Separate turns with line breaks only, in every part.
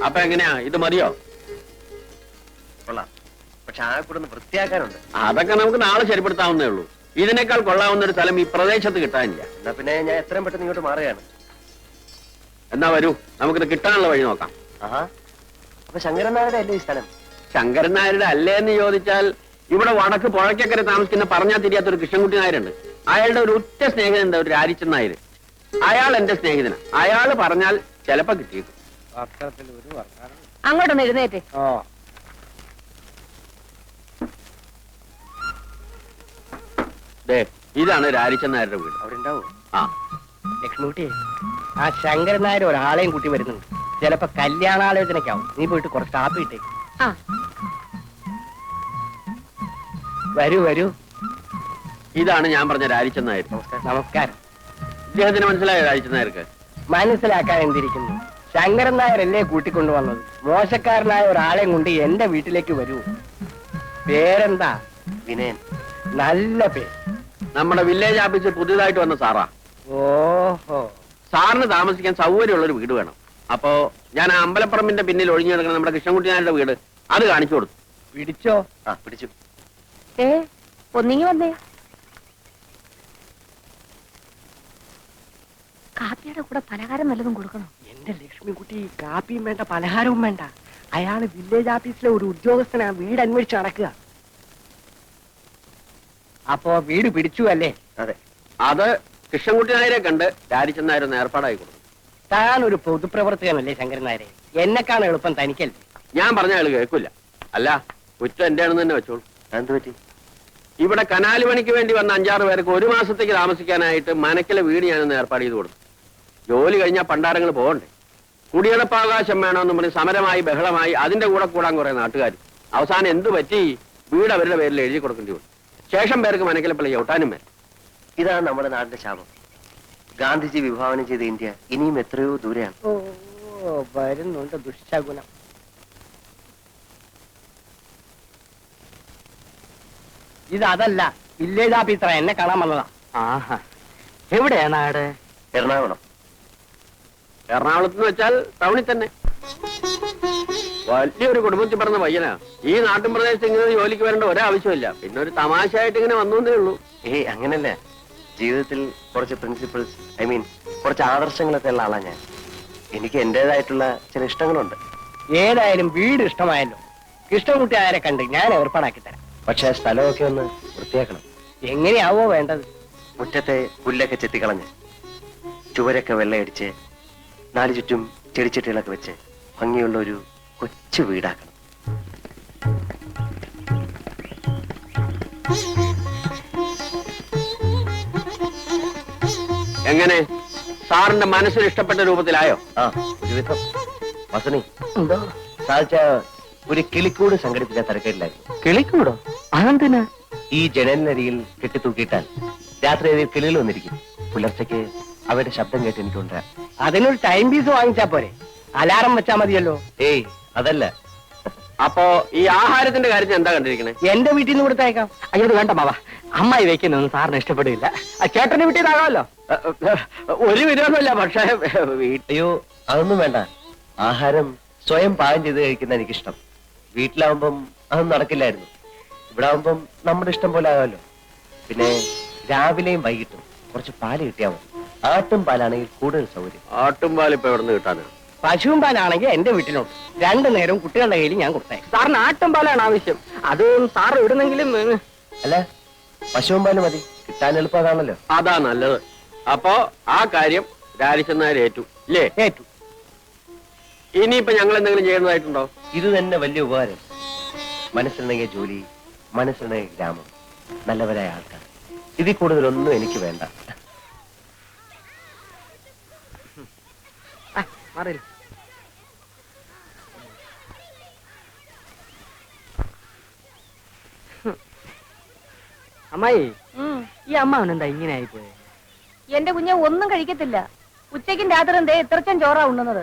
അപ്പൊ എങ്ങനെയാ, ഇത് മതിയോ?
കൊള്ളാം, പക്ഷെ ആ കൂടെ ഒന്ന് വൃത്തിയാക്കാനുണ്ട്.
അതൊക്കെ നമുക്ക് നാളെ ശരിപ്പെടുത്താവുന്നേ ഉള്ളൂ. ഇതിനേക്കാൾ കൊള്ളാവുന്ന ഒരു സ്ഥലം ഈ പ്രദേശത്ത് കിട്ടാനില്ല.
എന്നാ പിന്നെ ഞാൻ എത്രയും പെട്ടെന്ന് ഇങ്ങോട്ട് മാറുകയാണ്.
എന്നാ വരൂ, നമുക്കിത് കിട്ടാനുള്ള വഴി നോക്കാം.
ആഹാ, അപ്പൊ ശങ്കരൻ നായരുടെ അല്ലേ ഈ സ്ഥലം?
ശങ്കരൻ നായരുടെ അല്ലേ എന്ന് ചോദിച്ചാൽ, ഇവിടെ വടക്ക് പുഴയ്ക്കക്കരെ താമസിക്കുന്ന പറഞ്ഞാൽ തിരിയാത്തൊരു കൃഷ്ണൻകുട്ടി നായരുണ്ട്. അയാളുടെ ഒരു ഉറ്റ സ്നേഹിതനുണ്ട്, ഒരു രാരിച്ചൻ നായർ. അയാൾ എന്റെ സ്നേഹിതനാ. അയാള് പറഞ്ഞാൽ ചിലപ്പോ കിട്ടിയിട്ടു.
അങ്ങോട്ടൊന്ന് എഴുന്നേറ്റ്.
ഇതാണ് രാരിച്ചൻ നായരുടെ വീട്.
അവിടെ ഉണ്ടാവും.
ആ
ലക്ഷ്മിക്കുട്ടി, ആ ശങ്കരൻ നായർ ഒരാളെയും കൂട്ടി വരുന്നുണ്ട്. ചിലപ്പോ കല്യാണാലോചനയ്ക്കാവും. നീ പോയിട്ട് കുറച്ച് കാപ്പി ഇട്ടേ.
ആ
വരൂ വരൂ.
ഇതാണ് ഞാൻ പറഞ്ഞ രാരിച്ചൻ നായർ.
നമസ്കാരം.
ഇദ്ദേഹത്തിന് മനസ്സിലായോ രാരിച്ചൻ നായർക്ക്?
മനസ്സിലാക്കാൻ എന്തിരിക്കുന്നു, ശങ്കരൻ നായരല്ലേ കൂട്ടിക്കൊണ്ടുവന്നത്. മോശക്കാരനായ ഒരാളെയും കൊണ്ട് എന്റെ വീട്ടിലേക്ക് വരൂ. പേരെന്താ?
വിനയൻ.
നല്ല പേര്.
നമ്മുടെ വില്ലേജ് ഓഫീസിൽ പുതിയതായിട്ട് വന്ന സാറാ.
ഓഹോ.
സാറിന് താമസിക്കാൻ സൗകര്യമുള്ളൊരു വീട് വേണം. അപ്പോ ഞാൻ ആ അമ്പലപ്പറമ്പിന്റെ പിന്നിൽ ഒഴിഞ്ഞു കിടക്കുന്ന നമ്മുടെ കൃഷ്ണൻകുട്ടി നായരുടെ വീട് അത് കാണിച്ചു കൊടുത്തു.
പിടിച്ചോ?
ആ പിടിച്ചു.
ഒന്നിങ്ങി വന്നേ. കാപ്പിയുടെ കൂടെ പലഹാരം വല്ലതും കൊടുക്കണം.
എന്റെ ലക്ഷ്മിക്കുട്ടി, കാപ്പിയും വേണ്ട പലഹാരവും വേണ്ട. അയാള് വില്ലേജ് ഓഫീസിലെ ഒരു ഉദ്യോഗസ്ഥനാ, വീട് അന്വേഷിച്ച് നടക്കുക. അപ്പോ വീട് പിടിച്ചു അല്ലേ?
അതെ.
അത് കൃഷ്ണൻകുട്ടി നായരെ കണ്ട് രാരിച്ചൻ നായർ ഒന്ന് ഏർപ്പാടായി കൊടുത്തു.
താൻ ഒരു പൊതുപ്രവർത്തകനല്ലേ ശങ്കരൻ നായരെ? എന്നെക്കാണ് എളുപ്പം തനിക്കല്ലേ?
ഞാൻ പറഞ്ഞ ആള് കേൾക്കില്ല. അല്ല, കുറ്റം എന്റെ ആണെന്ന് തന്നെ വെച്ചോളൂ.
എന്ത് പറ്റി?
ഇവിടെ കനാല് പണിക്ക് വേണ്ടി വന്ന 5-6 പേർക്ക് 1 മാസത്തേക്ക് താമസിക്കാനായിട്ട് മനക്കിലെ വീട് ഞാനൊന്ന് ഏർപ്പാട് ചെയ്ത് കൊടുത്തു. ജോലി കഴിഞ്ഞാൽ പണ്ടാരങ്ങൾ പോകണ്ടേ. കുടിയടപ്പാവകാശം വേണമെന്ന് പറഞ്ഞ് സമരമായി ബഹളമായി അതിന്റെ കൂടെ കൂടാൻ കുറെ നാട്ടുകാർ. അവസാനം എന്തു പറ്റി? വീട് അവരുടെ പേരിൽ എഴുതി കൊടുക്കേണ്ടി വന്നു. ശേഷം പേർക്ക് മനക്കിലെ പള്ളി ചവിട്ടാനും വരും.
ഇതാണ് നമ്മുടെ നാടിന്റെ ശാപം. ഗാന്ധിജി വിഭാവനം ചെയ്ത ഇന്ത്യ ഇനിയും എത്രയോ ദൂരെയാണ്.
ഓ, വരുന്നുണ്ട് ദുശ്ശകുനം. ഇതല്ല, വില്ലേജ് ഓഫീസറ, എന്നെ കാണാൻ വന്നതാ. ആഹാ, എവിടെയാ നാട്?
എറണാകുളം.
എറണാകുളത്ത് എന്ന് വെച്ചാൽ ടൗണിൽ തന്നെ. വലിയൊരു കുടുംബത്തിൽ പറഞ്ഞ പയ്യനാ. ഈ നാട്ടിൻ പ്രദേശത്ത് ഇങ്ങനെ ജോലിക്ക് വരേണ്ട ഒരാവശ്യമില്ല. പിന്നെ ഒരു തമാശയായിട്ട് ഇങ്ങനെ വന്നേ ഉള്ളൂ.
അങ്ങനല്ല, ജീവിതത്തിൽ കുറച്ച് പ്രിൻസിപ്പിൾസ്, കുറച്ച് ആദർശങ്ങളൊക്കെ ഉള്ള ആളാ ഞാൻ. എനിക്ക് എന്റേതായിട്ടുള്ള ചില ഇഷ്ടങ്ങളുണ്ട്.
ഏതായാലും വീട് ഇഷ്ടമായല്ലോ. കൃഷ്ണൻകുട്ടി ആരെ കണ്ട് ഞാൻ ഏർപ്പാടാക്കി തരാം.
പക്ഷെ സ്ഥലമൊക്കെ ഒന്ന് വൃത്തിയാക്കണം.
എങ്ങനെയാവോ വേണ്ടത്?
മുറ്റത്തെ പുല്ലൊക്കെ ചെത്തിക്കളഞ്ഞ്, ചുവരൊക്കെ വെള്ളയടിച്ച്, 4 ചുറ്റും ചെടിച്ചട്ടികളൊക്കെ വെച്ച് ഭംഗിയുള്ള ഒരു കൊച്ചു വീടാക്കണം.
എങ്ങനെ? സാറിന്റെ മനസ്സിന് ഇഷ്ടപ്പെട്ട രൂപത്തിലായോ?
ആ, ഒരുവിധം. വസണി, സാധിച്ച ഒരു കിളിക്കൂട് സംഘടിപ്പിക്കാൻ തരക്കേടില്ലായിരുന്നു.
കിളിക്കൂടോ? അതെന്തിനാ?
ഈ ജനലിനരിയിൽ കെട്ടിത്തൂക്കിയിട്ടാൽ രാത്രി അതിൽ കിളികൾ വന്നിരിക്കും. പുലർച്ചയ്ക്ക് അവയുടെ ശബ്ദം കേട്ട് എനിക്ക് കൊണ്ടുവരാം.
അതിനൊരു ടൈം പീസ് വാങ്ങിച്ചാ പോരെ? അലാറം വെച്ചാ മതിയല്ലോ.
ഏയ്, അതല്ല.
അപ്പോ ഈ ആഹാരത്തിന്റെ കാര്യത്തിൽ എന്താ കണ്ടിരിക്കണേ?
എന്റെ വീട്ടിൽ നിന്ന് കൊടുത്തേക്കാം. അയ്യോ വേണ്ട മാവ, അമ്മായി വെക്കുന്നൊന്നും സാറിന് ഇഷ്ടപ്പെടില്ല. ചേട്ടന്റെ വീട്ടിൽ നിന്നാകാമല്ലോ.
ഒരു വിരോധമില്ല, പക്ഷേ
അയ്യോ അതൊന്നും വേണ്ട. ആഹാരം സ്വയം പാകം ചെയ്ത് കഴിക്കുന്ന എനിക്കിഷ്ടം. വീട്ടിലാവുമ്പം അതൊന്നും നടക്കില്ലായിരുന്നു. ഇവിടെ ആവുമ്പം നമ്മുടെ ഇഷ്ടം പോലെ ആകാമല്ലോ. പിന്നെ രാവിലെയും വൈകിട്ടും കുറച്ച് പാല് കിട്ടിയാൽ മതി. ആട്ടും പാലാണെങ്കിൽ കൂടുതൽ സൗകര്യം.
ആട്ടും പാൽ ഇപ്പൊ എവിടെ നിന്ന് കിട്ടാനാ?
പശുവും പാലാണെങ്കിൽ എന്റെ വീട്ടിലുണ്ട്. 2 നേരവും കുട്ടികളുടെ കയ്യിൽ ഞാൻ കൊടുത്തേ. സാറിന് ആട്ടും പാലാണ് ആവശ്യം. അത് സാർ ഇടുന്നെങ്കിലും.
അല്ല, പശുവും പാല് മതി. കിട്ടാൻ എളുപ്പം അതാണല്ലോ.
അതാ നല്ലത്. അപ്പോ ആ കാര്യം രാരിച്ചൻ നായർ ഏറ്റു ഇല്ലേ?
ഏറ്റു.
ഇനിയിപ്പോ ഞങ്ങൾ എന്തെങ്കിലും ചെയ്യുന്നതായിട്ടുണ്ടോ?
ഇത് തന്നെ വലിയ ഉപകാരം. മനസ്സിലുണ്ടെങ്കിൽ ജോലി, മനസ്സിലുണ്ടെങ്കിൽ ഗ്രാമം, നല്ലവരായ ആൾക്കാർ. ഇതിൽ കൂടുതലൊന്നും എനിക്ക് വേണ്ട.
അമ്മായി, ഈ അമ്മാവൻ എന്താ ഇങ്ങനെ ആയിപ്പോയെ?
എന്റെ കുഞ്ഞെ ഒന്നും കഴിക്കത്തില്ല. ഉച്ചയ്ക്കും രാത്രിയും ഇത്രച്ചൻ ചോറാ ഉണ്ണുന്നത്.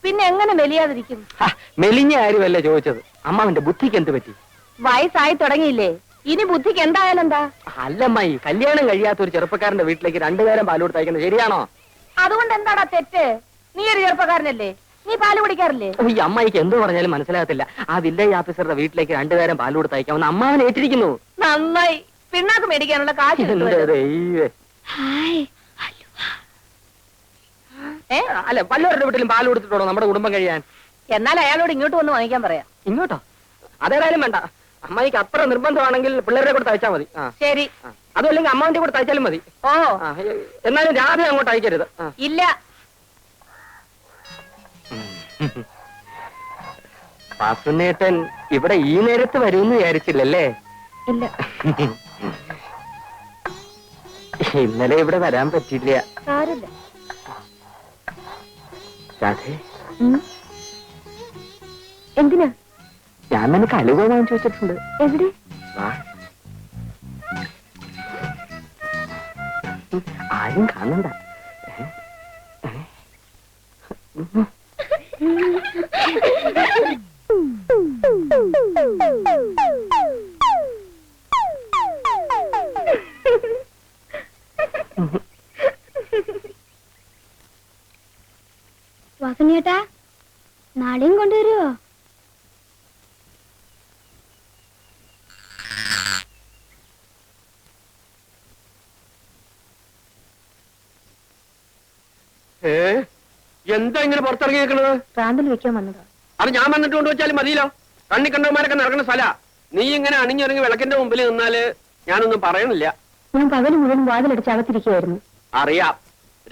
പിന്നെ എങ്ങനെ മെലിയാതിരിക്കും?
മെലിഞ്ഞ കാര്യമല്ല ചോദിച്ചത്. അമ്മാവന്റെ ബുദ്ധിക്ക് എന്ത് പറ്റി?
വയസ്സായി തുടങ്ങിയില്ലേ? ഇനി ബുദ്ധിക്ക് എന്തായാലും എന്താ?
അല്ലമ്മായി, കല്യാണം കഴിയാത്ത ഒരു ചെറുപ്പക്കാരന്റെ വീട്ടിലേക്ക് 2 നേരം പാൽ കൊടുത്തയക്കുന്നത് ശരിയാണോ?
അതുകൊണ്ട് എന്താടാ തെറ്റ്? നീ ഒരു ചെറുപ്പക്കാരനല്ലേ? നീ പാല് കുടിക്കാറില്ലേ?
ഈ അമ്മായിക്ക് എന്തോ പറഞ്ഞാലും മനസ്സിലാകത്തില്ല. ആ വില്ലേജ് ഓഫീസറുടെ വീട്ടിലേക്ക് 2 നേരം പാല് കൊടുത്ത് അയക്കാമെന്ന് അമ്മാവൻ ഏറ്റിരിക്കുന്നു.
നന്നായി. പിണ്ണാക്ക് മേടിക്കാനുള്ള കാശ്
എന്റെ
കിട്ടുമല്ലോ.
ദൈവമേ.
ഏ?
അല്ല, വല്ലവരുടെ വീട്ടിലും പാല് കൊടുത്തിട്ടുണ്ടോ നമ്മുടെ കുടുംബം കഴിയാൻ?
എന്നാൽ അയാളോട് ഇങ്ങോട്ട് വന്ന് വാങ്ങിക്കാൻ പറയാം.
ഇങ്ങോട്ടോ? അതേതായാലും വേണ്ട. അമ്മായിക്ക് അത്ര നിർബന്ധമാണെങ്കിൽ പിള്ളേരെ കൂടെ തയ്ച്ചാൽ മതി.
ശരി.
അതുമല്ലെങ്കിൽ അമ്മാവിന്റെ കൂടെ തയ്ച്ചാലും മതി.
ഓ
എന്നാലും രാവിലെ അങ്ങോട്ട് അയക്കരുത്.
ഇല്ല.
വാസുനേട്ടൻ ഇവിടെ ഈ നേരത്ത് വരുമെന്ന് വിചാരിച്ചില്ലല്ലേ?
ഇല്ല.
ഇന്നലെ ഇവിടെ വരാൻ പറ്റില്ല.
സാരമില്ല.
രാധേ,
എന്തിനാ?
ഞാൻ നിനക്ക് അലുവ വാങ്ങിച്ചു വെച്ചിട്ടുണ്ട്.
എവിടെ?
വാ. ആരും കാണണ്ട.
വാസനേട്ടാ, നാളെയും കൊണ്ടുവരുവോ?
എന്താ ഇങ്ങനെ പുറത്തിറങ്ങി നിൽക്കുന്നത്?
പ്രാന്തൽ വെക്കാൻ വന്നതാ.
അത് ഞാൻ വന്നിട്ട് കൊണ്ടുവച്ചാലും മതിയല്ലോ. കണ്ണി കണ്ടവന്മാരൊക്കെ നടക്കുന്ന സ്ഥല. നീ ഇങ്ങനെ അണിഞ്ഞിറങ്ങി വിളക്കിന്റെ മുമ്പിൽ നിന്നാല് ഞാനൊന്നും പറയണില്ല.
ഞാൻ പകല് മുഴുവൻ വാതിലടിച്ച് അകത്തിരിക്കുകയായിരുന്നു.
അറിയാം.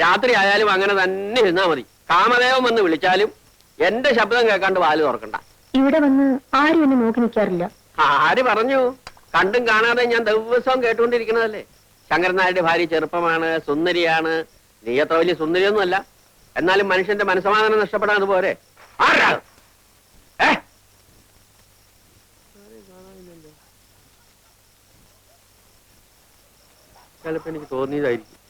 രാത്രി ആയാലും അങ്ങനെ തന്നെ ഇരുന്നാ മതി. കാമദേവൻ വന്ന് വിളിച്ചാലും എന്റെ ശബ്ദം കേൾക്കാണ്ട് വാല് തുറക്കണ്ട.
ഇവിടെ വന്ന് ആരും എന്നെ നോക്കി നിൽക്കാറില്ല.
ആര് പറഞ്ഞു? കണ്ടും കാണാതെ ഞാൻ ദിവസവും കേട്ടുകൊണ്ടിരിക്കണതല്ലേ. ശങ്കരൻ നായരുടെ ഭാര്യ ചെറുപ്പമാണ്, സുന്ദരിയാണ്. നീ അത്ര വലിയ സുന്ദരിയൊന്നുമല്ല. എന്നാലും മനുഷ്യന്റെ മനസ്സമാധാനം നഷ്ടപ്പെടാൻ അതുപോലെ. ആരാ? ചിലപ്പോ എനിക്ക് തോന്നിയതായിരിക്കും.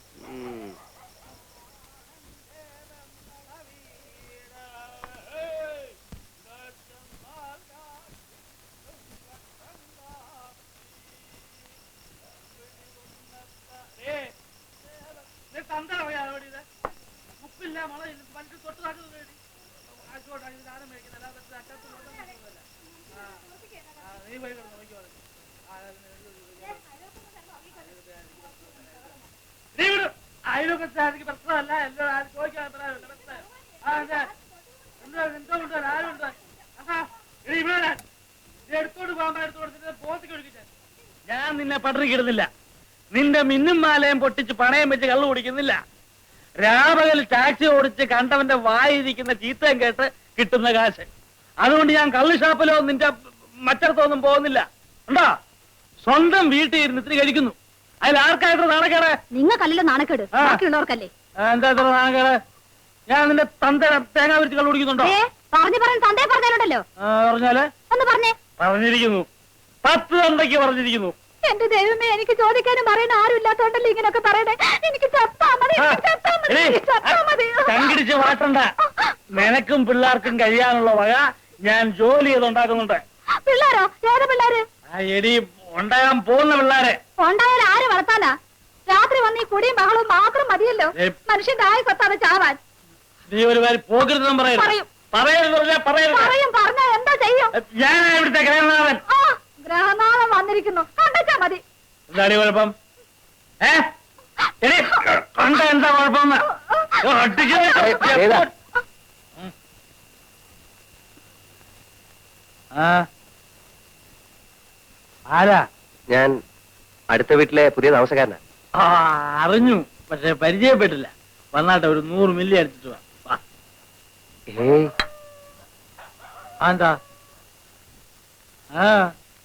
അയൽവക്കത്താർക്ക് പ്രശ്നമല്ല. എല്ലാവരും ചോദിക്കാൻ എടുത്തോട്ട് പോകാൻ എടുത്തോട്ട് പോത്തിക്ക് ഒഴുകിച്ച ഞാൻ നിന്നെ പട്ടിണിക്കിടുന്നില്ല. നിന്റെ മിന്നും മാലയും പൊട്ടിച്ച് പണയം വെച്ച് കള്ളു കുടിക്കുന്നില്ല. രാപകൽ ടാക്സി ഓടിച്ച് കണ്ടവന്റെ വായിരിക്കുന്ന ചീത്തയും കേട്ട് കിട്ടുന്ന കാശ്. അതുകൊണ്ട് ഞാൻ കള്ളു ഷാപ്പിലോ നിന്റെ മറ്റടത്തൊന്നും പോകുന്നില്ല. ഉണ്ടോ? സ്വന്തം വീട്ടിൽ ഇരുന്ന് ഇത്തിരി കഴിക്കുന്നു. അതിൽ ആർക്കായിട്ട് നാണക്കേട്?
നിങ്ങൾക്കല്ലല്ലോ നാണക്കേട്, ബാക്കിയുള്ളവർക്കല്ലേ.
എന്താ ഇത്ര നാണക്കേട്? ഞാൻ നിന്റെ തന്ത തേങ്ങ വിരിച്ച് കള്ളു കുടിക്കുന്നുണ്ടോ?
പറഞ്ഞു തന്തേ പറഞ്ഞാലുണ്ടല്ലോ.
പറഞ്ഞാല്
ഒന്ന് പറഞ്ഞേ.
പറഞ്ഞിരിക്കുന്നു. 10 തന്തയ്ക്ക് പറഞ്ഞിരിക്കുന്നു.
എന്റെ ദൈവമേ, എനിക്ക് ചോദിക്കാനും പറയണ ആരും ഇല്ലാത്തോണ്ടല്ലേ ഇങ്ങനൊക്കെ പറയണേ. എനിക്ക് ചത്താ മതി, ചത്താ മതി.
ചങ്കിടിച്ച് മാറ്റണ്ട. നിനക്കും പിള്ളേർക്കും കഴിയാനുള്ള വക ഞാൻ ജോലി ചെയ്തുണ്ടാക്കുന്നുണ്ട്.
പിള്ളേരോ? ഏത് പിള്ളേര്?
എടി, ഉണ്ടാകാൻ പോകുന്ന പിള്ളേരെ.
ഉണ്ടായാലും ആര് വളർത്താനാ? രാത്രി വന്ന് ഈ കുടിയും ബഹളവും മാത്രം മതിയല്ലോ മനുഷ്യന്റെ ആയി കൊത്താതെ ചാവാൻ.
നീ ഒരു കാര്യം പോകരുതെന്നും
പറയും. പറഞ്ഞാ എന്താ ചെയ്യും?
ഞാൻ ഇവിടുത്തെ ഗ്രഹനാഥൻ.
ഗ്രഹനാഥൻ വന്നിരിക്കുന്നു, കണ്ടാ മതി.
എന്താടി കുഴപ്പം? കണ്ട എന്താ കുഴപ്പം? ആരാ?
ഞാൻ അടുത്ത വീട്ടിലെ പുതിയ താമസക്കാരനാ.
അറിഞ്ഞു, പക്ഷെ പരിചയപ്പെട്ടില്ല. വന്നാട്ടെ, ഒരു 100 മില്ലി അടിച്ചിട്ട് വാ. എന്താ?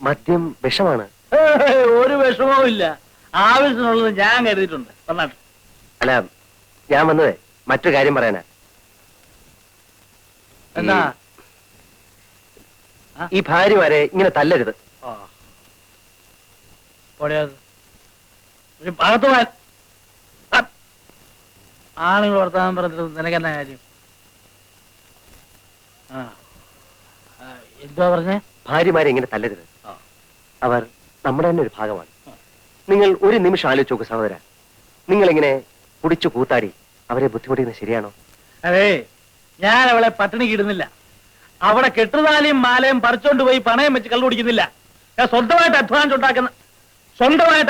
മദ്യം വിഷമാണ്.
ഒരു വിഷമവും ഇല്ല. ആവശ്യത്തിനുള്ളത് ഞാൻ കരുതിയിട്ടുണ്ട്. വന്നാട്ടെ.
അല്ല, ഞാൻ വന്നത് മറ്റൊരു കാര്യം പറയാനാ.
എന്താ?
ഈ ഭാര്യമാരെ ഇങ്ങനെ തല്ലരുത്.
അകത്ത് പോയാൽ ആണുങ്ങൾ വർത്താനം പറഞ്ഞിട്ട് നിനക്കെന്നാ കാര്യം? എന്താ പറഞ്ഞേ?
ഭാര്യമാരെ ഇങ്ങനെ തല്ലരുത്. അവർ നമ്മുടെ തന്നെ ഒരു ഭാഗമാണ്. നിങ്ങൾ ഒരു നിമിഷം ആലോചിച്ച് നോക്കൂ സഹോദര. നിങ്ങളിങ്ങനെ കുടിച്ചു കൂത്താടി അവരെ ബുദ്ധിമുട്ടിക്കുന്നത് ശരിയാണോ?
അതെ, ഞാൻ അവളെ പട്ടിണിക്ക് ഇടുന്നില്ല. അവിടെ കെട്ടുതാലിയും മാലയും പറിച്ചോണ്ട് പോയി പണയം വെച്ച് കള്ളു കുടിക്കുന്നില്ല. ഞാൻ സ്വന്തമായിട്ട്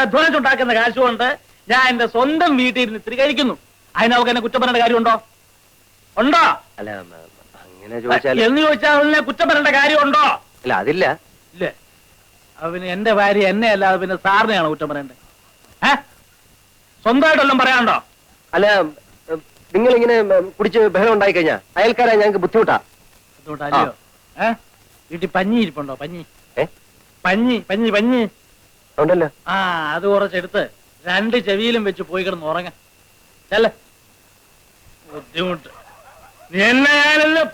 അധ്വാനിച്ചുണ്ടാക്കുന്ന കാശ് കൊണ്ട് ഞാൻ എന്റെ സ്വന്തം വീട്ടിൽ ഇരുന്ന് ഇത്തിരി കഴിക്കുന്നു. അതിനവർക്ക് എന്നെ കുറ്റം പറയേണ്ട കാര്യമുണ്ടോ? ഉണ്ടോ?
അല്ല അങ്ങനെ ചോദിച്ചാൽ
എന്ന് ചോദിച്ചാൽ അവനെ കുറ്റം പറയേണ്ട കാര്യമുണ്ടോ?
അല്ല അതില്ല.
ഇല്ലേ? അവന് എന്റെ ഭാര്യ എന്നെ അല്ലാതെ പിന്നെ സാറിനെയാണ് കുറ്റം പറയണ്ടേ? സ്വന്തമായിട്ടെല്ലാം പറയാനുണ്ടോ?
അല്ല നിങ്ങൾ ഇങ്ങനെ കുടിച്ച് ബഹളം ഉണ്ടായി കഴിഞ്ഞാ അയൽക്കാരാ ഞങ്ങൾക്ക് ബുദ്ധിമുട്ടാ.
ബുദ്ധിമുട്ടല്ലയോ? വീട്ടിൽ പഞ്ഞി ഇരിപ്പുണ്ടോ? പഞ്ഞി
ഏ
പഞ്ഞി പഞ്ഞി പഞ്ഞി
ഉണ്ടല്ലോ.
അത് കുറച്ചെടുത്ത് 2 ചെവിയിലും വെച്ച് പോയി കിടന്ന് ഉറങ്ങ. ചെല്ല. ബുദ്ധിമുട്ട്. നീ എന്നെ ഞാനെല്ലാം